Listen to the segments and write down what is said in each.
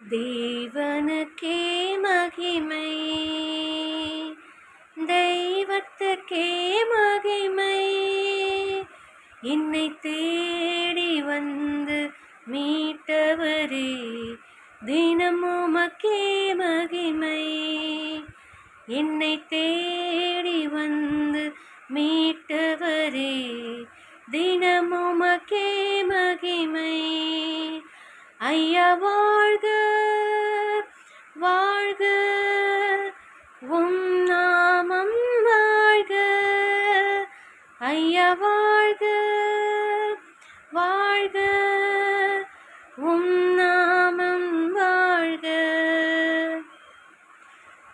தேவனுக்கே மகிமை, தெய்வத்துக்கே மகிமை. என்னை தேடி வந்து மீட்டவரே, தினம் உமக்கே மகிமை. என்னை தேடி வந்து மீட்டவரே, தினம் உமக்கே மகிமை. ஐயா வாழ்க வாழ்க, உம் நாமம் வாழ்க. ஐயா வாழ்க வாழ்க, உம் நாமம் வாழ்க.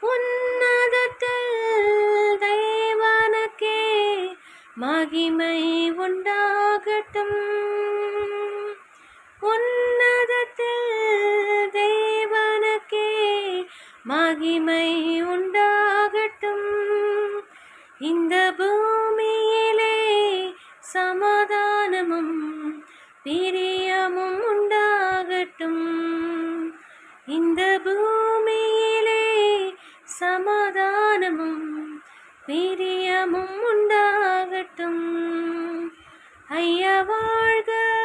உன்னதத்தில் தேவனுக்கே மகிமை உண்டாகட்டும். மகிமை உண்டாகட்டும். இந்த பூமியிலே சமாதானமும் பிரியமும் உண்டாகட்டும். இந்த பூமியிலே சமாதானமும் பிரியமும் உண்டாகட்டும். ஐயா வாழ்க